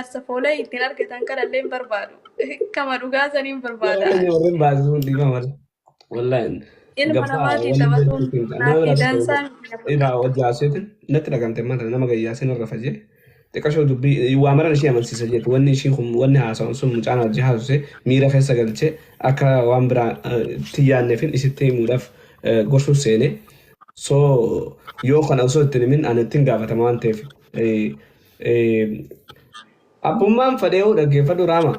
Safola ittiin argatan kan illee hin barbaadu. Kama dhugaa saniin Yeroo keenya barbaada. warreen baasisuun dhiiba mala. Wallahi Ilma gaffa namaatiin waliin taphatuun jechuutiin nama naaf biraatti ta'u dansaan irraa wajjaaseetiin natti dhagamte mata nama gayyaasin irra fajjee xiqqashoo dubbii waa maran ishee amansiisa jeetu wanni ishii kun wanni haasa'u sun mucaan hojii haasuse miira keessa galchee akka waan biraa xiyyaanneefin isitti himuudhaaf gorsuuf seene so yoo kana osoo ittiin himin ani ittiin gaafatama waan ta'eef abbummaan fadhee'uu dhaggeeffadhu raama.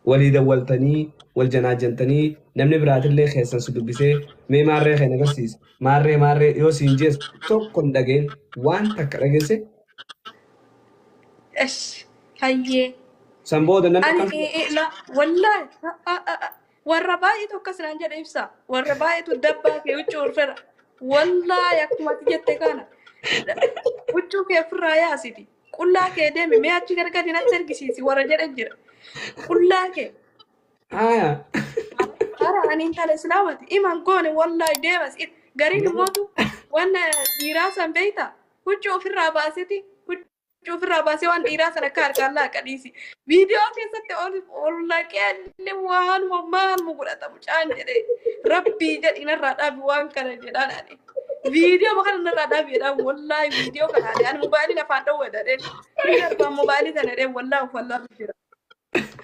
walii dawwaltanii wal janaajantanii namni biraatillee keessan si dubbisee mee maarree kan agarsiisa maarree yoo siin jees tokko hin dhageen waan takka dhageesse hayyee. san booda namni Ani wallahi warra baay'eetu akkasiraan jedhe ibsa. Warra baay'eetu dabbaa kee huccuu urfera. Wallahi akkuma ati jette kana huccuu kee ofirraa yaasiti. Qullaa kee deemi mee achi gargadi natti argisiisi warra jedhe jira. Qullaa kee. haya Hara ani intala islaamati iman goone wallahi deemas gariin mootu wanna dhiiraa san beeyta huccuu ofirraa baaseti huccuu ofirraa baasee waan dhiiraa sana akka harkaan laaqadhiisi viidiyoo keessatti ol laqee waan maal mu godhata mucaan jedhe rabbii jedhinarraa dhaabi waan kana jedhaan ani viidiyoo bakka narraa dhaabi jedhaan wallahi viidiyoo kana ani mobaayilii afaan dhawwadadheen ni garbaan mobaayilii sana dheen wallahi ufallaa jira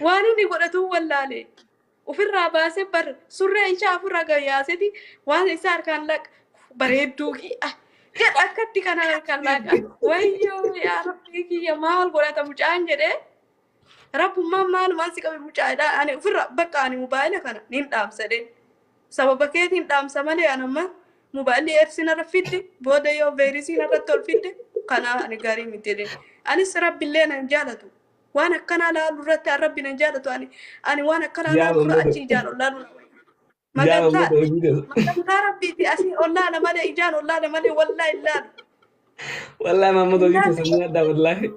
waan inni godhatu wallaalee. Ufirraa baasee bar surree ishaa ofirraa gayyaaseti waan isaa harkaan laq bareedduu jedha akkatti kana harkaan laqa wayyoo yaa rabbii kiyya maal godhata mucaan jedhee rabbummaan maalumaan si qabe mucaadha ani ofirraa bakka ani mobaayila kana nin dhaamsadhe sababa keetiin dhaamsa malee anamma mobaayilli eersinarra fidde booda yoo veerisiinarratti ol fidde kana ani gaarii miti jedheen anis rabbillee nan jaalatu. Waan akkana laalu irratti rabbi nan jaalatu ani waan akkana laalu irra achi ijaan ollaalu magantaa rabbiiti asii ollaala malee ijaan ollaala malee wallaahi illaalu. wallahi Maamad hojii keessatti adda wallahi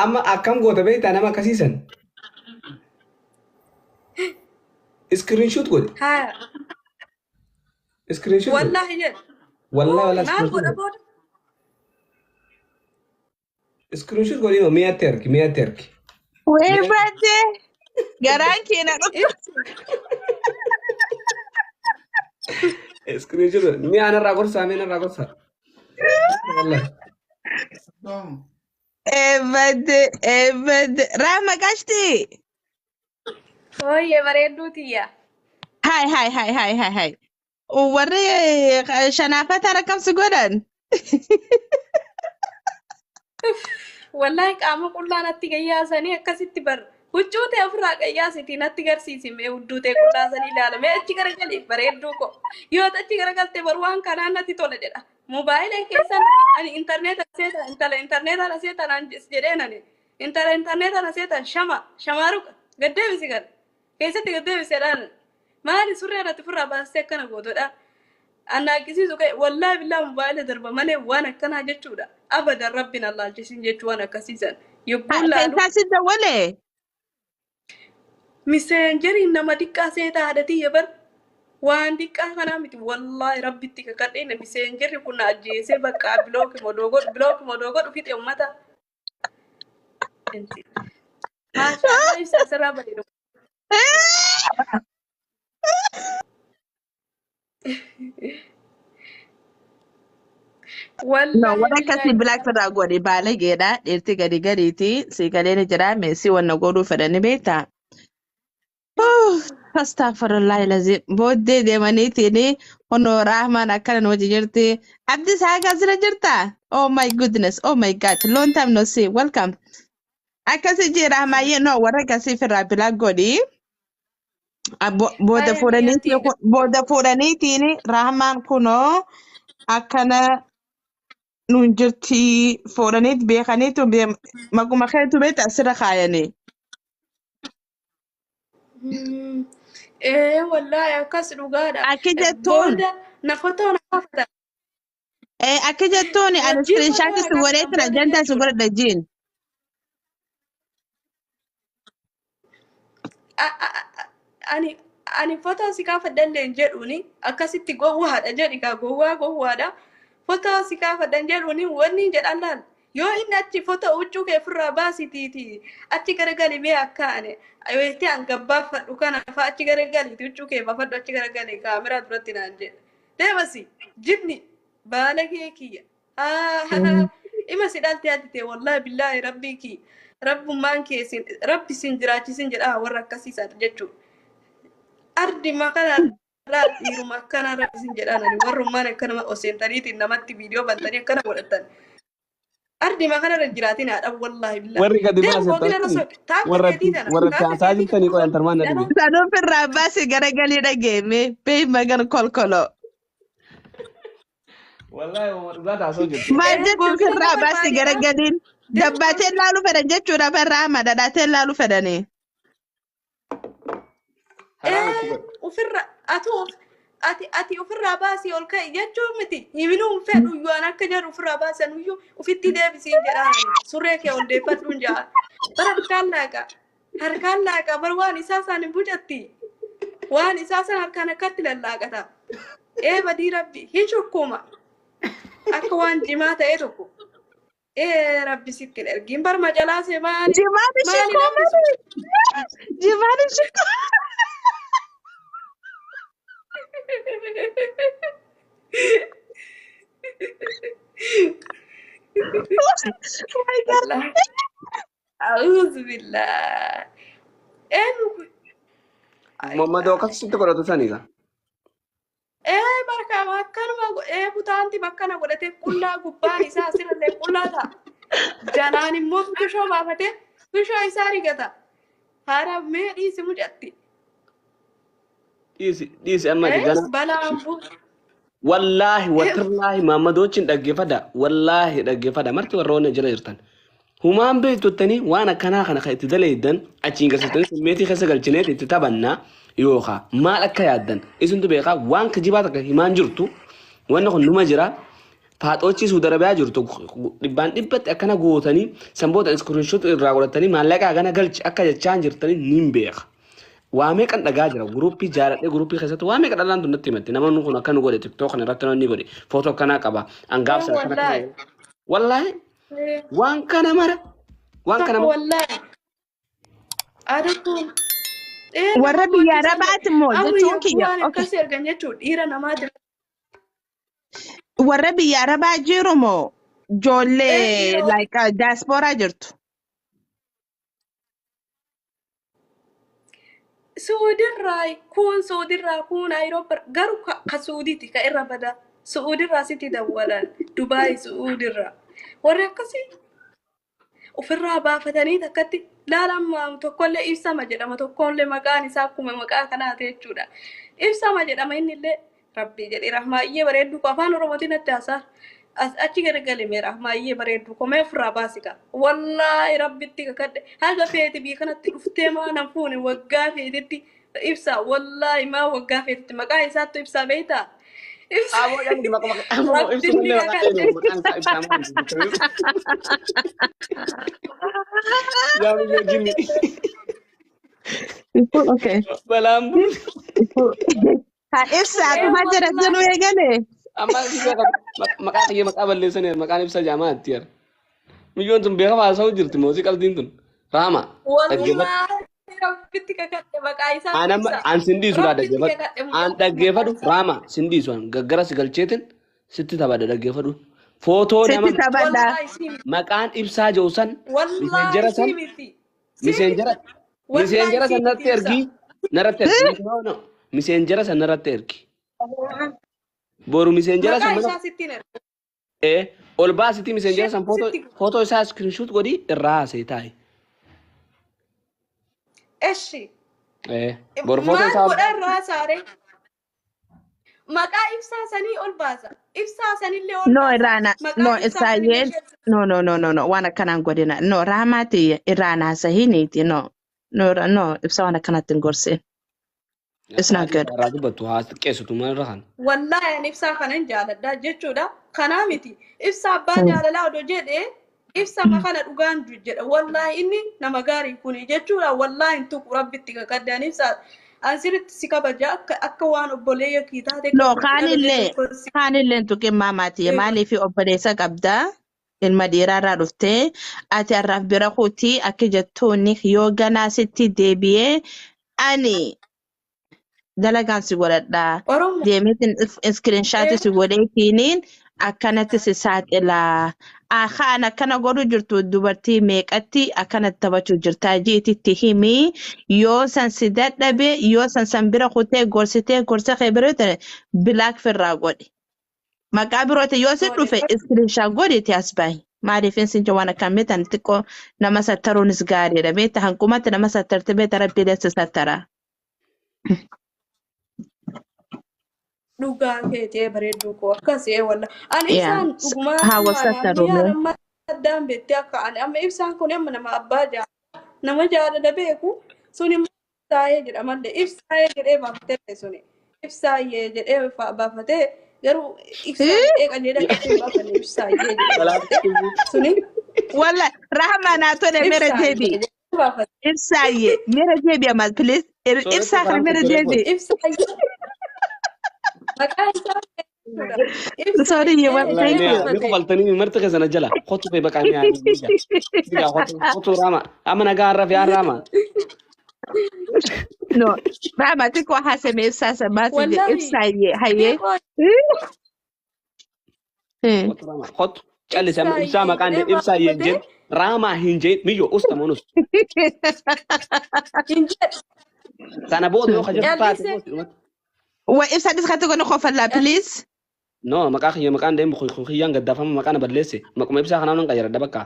amma akkam goota beektaa nama akkasiisan screenshot godhe Haa screenshot godhe wallaahi jedhe wallahi maal godha booda screenshot godhe mee atti arki Wee baatee garaan keenya screenshot godhe mee anarraa gorsaa wallahi eebbate Raama qashti. Ooyyee bareedduu tiyya. Hai. Warri shanaafata rakkamsi godhan. Wallahi qaama qullaa natti gayyaasanii akkasitti bar huccuu ta'e ofirraa gayyaasiti natti garsiisi mee hudduu ta'e qullaasanii ilaala mee achi garagalii bareedduu ko yoo achi garagalte bar waan kanaan natti tola jedha mobaayila keessan ani intarneeta seetan intala intarneetaan seetan an jedheen ani intala intarneetaan seetan shamaaru gaddeebisi kan keessatti gaddeebisedhaan maali surree irratti ofirraa baastee akkana gootodha. Annaaqisiisu ka'e wallahi billahi mobaayila darba malee waan akkanaa jechuudha. Abadan rabbiin allaalchisin jechuu waan akkasiisan. Yobbuun laalu Taasisa walee. miseenjeriin nama diqqaa seetaa haadhatii bar waan diqqaa kanaa miti wallahi rabbitti kakadheen miseenjerri kun ajjeesee bakka bilooki modoogodhu fixe ummata. Maashaallah ibsa asirraa bareedu. No, warra akkasii bilaak irraa godhe baalageedha. Dheerti gadiiti. Siigaleen jira. Meesii wanna godhuu fedhani beektaa? Astaghfirullah ilazim. Booddee deemaniitiin honoo Rahman akkana nu wajji jirti. Abdis Haga asirra jirtaa? Oh my goodness. Oh my God. Long time no see. Welcome. Akkasii jee Rahmayyee no warra akkasii irraa bilaak godhi. Booda fuudhaniitiin Rahman kunoo akkana nun jirti fuudhaniit beekaniitu maquma keetu beekta asirra kaayanii. Wallahi akkas dhugaadha. Akka jettuun. Booda na fotoo na kaafata. Akka jettuun ani screenshot si godhee tira jantaa si godhadha jiin. Ani fotoo si kaafadhallee jedhuuni akkasitti gowwaadha jedhi kaa gowwaadha. Fotoo si kaafadhan jedhuuni wanni jedhan laal yoo inni achi foto huccuu kee ofirraa baasitiiti achi garagali mee akkaane ayooti an gabbaafadhu kana fa achi garagaliti huccuu kee baafadhu achi garagali kaameraa duratti naan jedhe deemasi jinni baala kee kiyya ima si dhalte yaadite wallahi billaahi rabbii kii rabbummaan kee rabbi sin jiraachisin jedha warra akkasiisan jechuu ardi makana dhiiruma akkana rabbi sin jedhaan warrummaan akkanama oseentaniitiin namatti viidiyoo bantanii akkana godhatan ardi makana jiraatin haadha wallahi billahi warri gadi baasetan warra taasaa jirtanii qoyan tarmaan na dhibe Sanuu firraa baasii garagalii dhageeme bee magan kolkolo. wallahi dhugaa taasoo jirtu Maal jechuun firraa baasii garagaliin dabbaatee laaluu fedhan jechuudha firraa amma dhadhaatee laaluu fedhanii. ufirra ati ufirraa baasii ol ka'i jechuun miti himinuu fedhu iyyuu an akka jedhu ufirraa baasan iyyuu ufitti deebisiin jedhaan surree kee ol deeffadhuun jedha bara harkaan laaqa bar waan isaa san hin bujatti waan isaa san harkaan akkatti lallaaqata badii rabbi hin shukkuma akka waan jimaa ta'e tokko rabbi sitti ergiin bar macalaase maali Jimaani shikkoomani. Jimaani shikkoomani. Oh my God. A'udhu billah. mammadoo akkasitti godhatu saniga Barka akkanuma butaanti bakkana godhatee qullaa gubbaan isaa asirrallee qullaa ta'a. Jalaan immoo tushoo baafatee tushoo isaa rigata. Haara mee dhiisi mucatti. dhiisi amma gana Balaan bu'u. wallaahi watarlaahi mammadoochin dhaggeeffadha wallaahi dhaggeeffadha marti warroonni jira jirtan humaan beektottanii waan akkanaa kana kan itti daleeydan achiin gasatanii simmeetii keessa galchineet itti taphannaa yookaan maal akka yaaddan isintu beekaa waan kijibaa takka himaan jirtu wanni kun numa jira faaxoochiisuu darabiyaa jirtu dhibbaan dhibbatti akkana gootanii sanboota iskiriinshoot irraa godhatanii maallaqaa gana galchi akka jechaan jirtanii niin beeka. Waamee kan dhagaa jira guruppii jaaladhee guruppii keessatti waamee kan dhalaan tunnatti himatti namoonni kun akkana godhe tiktook kana irratti namni godhe footoo akkanaa qaba angaabsa akkana wallaahi waan kana mara waan kana mara Wallahi. Aduun. Warra biyya Arabaati immoo jechuun kiyya. Akkas ergan jechuun dhiira namaa jira. Warra biyya Arabaa jiru moo ijoollee like diaspora jirtu. Suudirraa kun Ayirooppaa garuu ka Suudiiti ka irra bada. Suudirraa sitti dawwalan Dubaay Suudirraa. Warri akkasii ofirraa baafatanii takkatti laalammaa tokkollee ibsama jedhama tokkollee maqaan isaa akkuma maqaa kanaati jechuudha. Ibsama jedhama innillee rabbii jedhee rahmaayyee bareedduu afaan oromootiin adda haasaa. Achi garagalee rahmaayyee bareedduu komee ofirraa baasika. Wallaahi rabbitti kakadhe haga feeti bii kanatti dhuftee maanan fuune waggaa feetitti ibsa wallaahi maa waggaa feetitti maqaa isaattu ibsaa beektaa. Aboo jangan maka ibsu mulai ya gini Okay. balambu Ha ibsa akkuma jira jiru eegale. amma sih maka kaya maka balleessan maqaan ibsa jamaatti yar miyyoon tun beekama haasa'u jirti mootii qalbiin tun raama Wallaahi rabbitti kakadhe maqaa isaa an sindiisuudha dhaggeeffadhu an dhaggeeffadhu raama sindiisuun gaggara si galcheetin sitti taphadha dhaggeeffadhu footoo nama Sitti taphadha. maqaan ibsaa joosan miseenjera san miseenjera san narratti ergi narratti ergi no miseenjera san narratti ergi boru miseenjera san maqaa mana isaa sittiin erga. ol baasiti miseenjera san footoo isaa screenshot godhi irraa haasee taa'e Eshi. boru footoo Maal isaa godharraa saare? Maqaa ibsaa sanii ol baasa. Ibsaa sanillee ol No baasa. Irana, Maqaa no ibsaa Israel, sanillee no. Wana kanan godina. No Rahmati Irana sahiniti no ibsa wana kanatin gorse. It's not good. irraa dubbattu haa xiqqeessitu maal irra kan Wallaahi ani ibsaa kanan jaaladha jechuudha. Kanaa miti. Ibsaa abbaa jaalalaa odoo jedhee ibsa makana dhugaan jedha. Wallaahi inni nama gaarii kuni jechuudha. Wallaahi hin tuqu rabbitti kakaddan ibsaa. Asirratti si kabaja akka waan obboleeyya kiitaate. No kanille tuke mamati mali fi obboleessa qabda. ilma dhiiraarraa dhuftee ati har'aaf bira kuutii akka jettoonni yoo ganaa sitti deebi'ee ani dalagaan si godhadhaa Oromoo deemeetiin iskiriinshaatii si godheetiin akkanatti si saaxilaa akaan akkana godhu jirtu dubartii meeqatti akkanatti taphachuu jirtaa jiititti himii yoo san si dadhabe yoo san bira kutee gorsitee gorsa kee biroote bilaak firraa godhi maqaa biroote yoo si dhufe iskiriinshaa godhiti as bahi maaliifin sinja waan akkamittan xiqqoo nama sattaruunis gaariidha beeta hanqumatti nama sattarte beeta rabbiilee si sattara. dhugaa keetee bareedduu koo akkasii walla ani Yeah. ibsaan dhugumaan Hawa maanaam sattaruume. yaada maddaan beettee akka ani amma ibsaan kun amma nama abbaa jaala nama jaalala beeku sun immoo ibsaayee jedhamallee ibsaayee jedhee baafatee suni ibsaayee jedhee baafatee garuu ibsaayee qajeela qajeela baafatee ibsaayee jedhee suni Walla rahma naa tole mera deebi. baafatee Ibsaayyee mera deebi amal please. Ibsaa kana mera deebi. ibsaayee maqaa isaa beekuudha. Sorry you want والله thank ميا you. ميكو فلتني مرتك زنا جلا خطو في بقى ميا يا خطو راما أما أنا قاعد يا راما No. Rahma tiko haseme ibsaa samasi je Wallahi. ibsaayyee hayyee. خطو راما خطو قال سام إبسا كان إبسا ينجن راما هنجيت ميجو أستا مونس أنا بود لو خجل فات Wa ibsaa diskata gono khofalla please. no maka khiya makan dem khiyan gadda fama makana badlese makuma ibsa kana nan qayara dabaka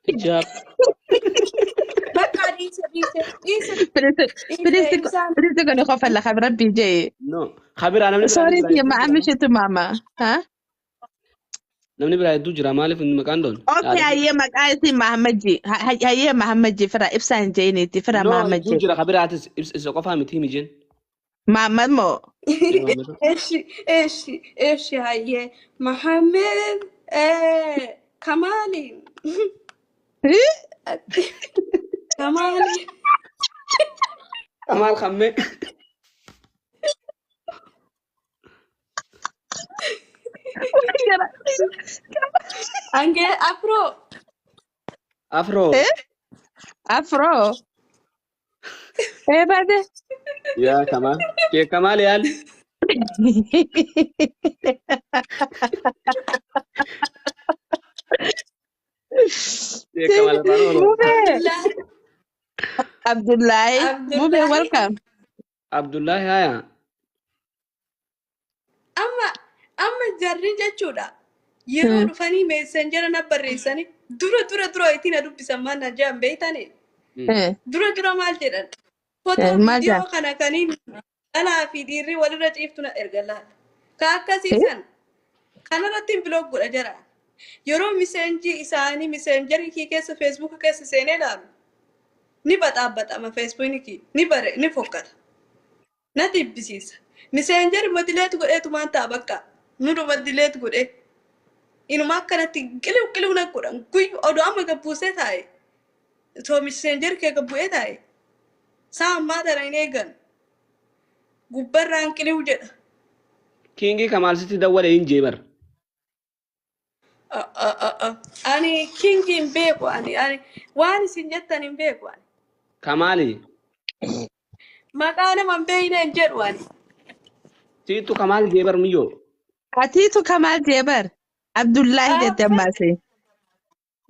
hijab Bakka dhiise. Please gono khofalla khabra bije. no khabira namni Sorry ya ma amishatu mama. Ha? namni bira du jira malif makan don Okay hayyee maqaa isii Mahammadji. Hayyee Mahammadji fira ibsaan jeeniiti fira no du Mahammadji. jira khabira atis ibsa qofa miti mijin Mahammad mo. ايش هاي محمد كمالي كمالي kamal khamme انجي افرو afro Afro. Bade. ya kamal ke kamal yal ke kamal baro Mube. لا Abdullahi. Mube Abdullahi. welcome. abdullah haya اما جري جچودا yeroo dhufanii meessenjera na barreessanii dura itiin adubbi sammaan ajaan beeytanii dura maal jedhan fotoo Maal viidiyoo jedhan? kana kaniin dhalaa fi dhiirri walirra ciiftu na erga laata ka akkasiisan kanarratti biloog godha jara yeroo miseenjii isaanii miseenjarii kii keessa feesbuuka keessa seenee ilaalu ni baxaabaxama feesbuukii ni fokkata na tibbisiisa miseenjari madileetu godheetu maan ta'a bakka nudu madileetu godhee inuma akkanatti qiliw na godhan guyyu odoo amma gabbuusee taa'e soo miseenjari kee gabbu'ee taa'e saa ammaa tana hin eegan gubbarraan qiliw jedha kingi kamal siti dawwale hin jebar ani kingi hin beeku ani waan isin jettan hin beeku ani kamali maqaa nama hin beeyne hin jedhu ani situ kamal jebar miyo Atiitu Kamal Jebar. Abdullahi jette ammaasi.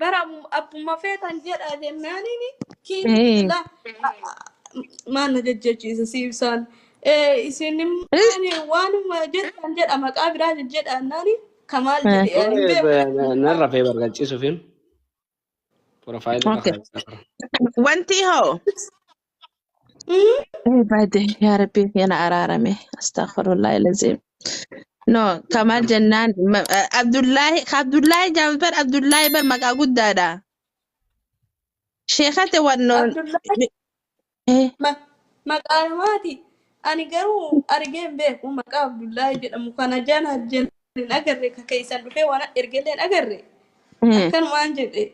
bara abbuma feetan jedha jennaanini Eh. kingi maal na jajjachiisa siibsaan isin waanuma jettan jedha maqaa biraa jedhaannaani kamaal jedhe ani hin beeku narra fe bargachi sufin profile Okay. Wanti hoo. Bade yaa Rabbi yana araarame. Astaghfirullah ilazim. No, Kamal jennaan Abdullahi jaambar Abdullahi bar maqaa guddaadha. Sheekate wannoon. maqaa namaati ani garuu argee hin beeku maqaa Abdullaahi jedhamu kana jana hin agarre ka keessan dhufee waan ergellee hin agarre akkanumaan jedhe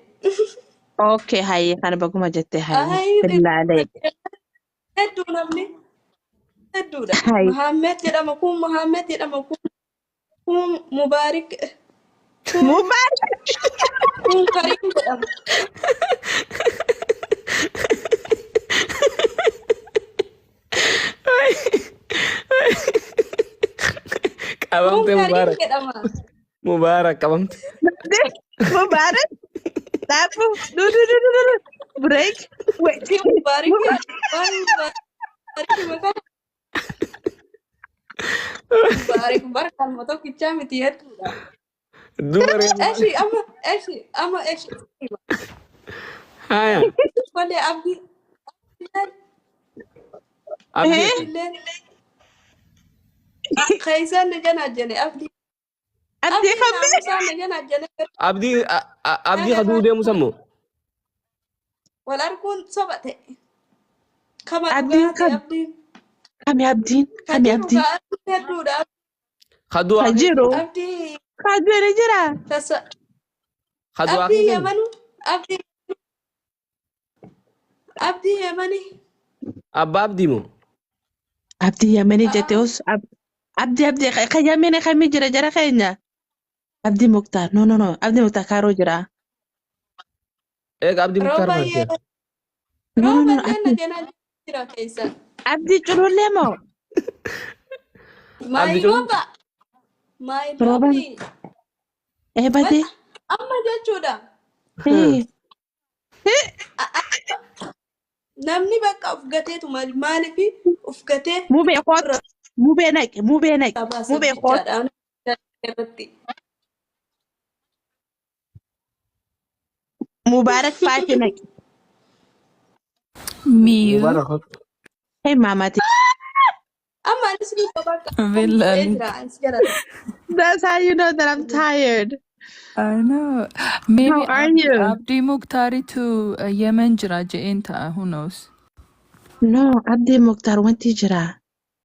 Okay, hayyee kana baguma jette hayyee. Ay, Billaalee. hedduu namni hedduudha Hai. Muhammed jedhama kun Mubaarik Mubarak. Karim jedhama. Qabamte Karim Mubarak. jedhama. Mubarak qabamte. Mubarak. Tapu. No. Break. Wait. Mubarak Mubarak kan moto kichaa miti hedduudha. Dubare. Eshi Haya. Wale abdi Abdi. illeen keeysan na jana jene abdi Abdi khambe. naamusaa na jana jene Abdi khaduu deemu sammo. wal arguun soba ta'e kama Abdiin dhugaate kam? abdiin Kami abdiin? kan Kami jiru abdiin? ka hedduudha Khaduu Kajiru. abdii Kajiru jira. tasa khaduu abdii akhirin. yamanu abdii yamani Abba abdi mo. Abdi yamani jette os. Abdi kan yamani kami jira keenya. Abdi Muktar. No. Abdi Muktar Kaaroo jira. Eega abdi Muktaar rooba malte. No. illee na jana jira keeysan Abdi culullee moo? maayi jiru? rooba maayi Rooba. roobni Bade. amma jechuudha namni bakka of gateetu maaliif of gatee Mubee koot. Mubee naqe. Mubee koot. irratti Mubarak faati naqe. Mio, Hey mamati. amma anis ni bakka Villan. That's how you know that I'm tired. I know. Maybe How are you? Abdi Mukhtari to Yemen jira je'een ta'a, who knows? No, Abdi Muktar wanti jira.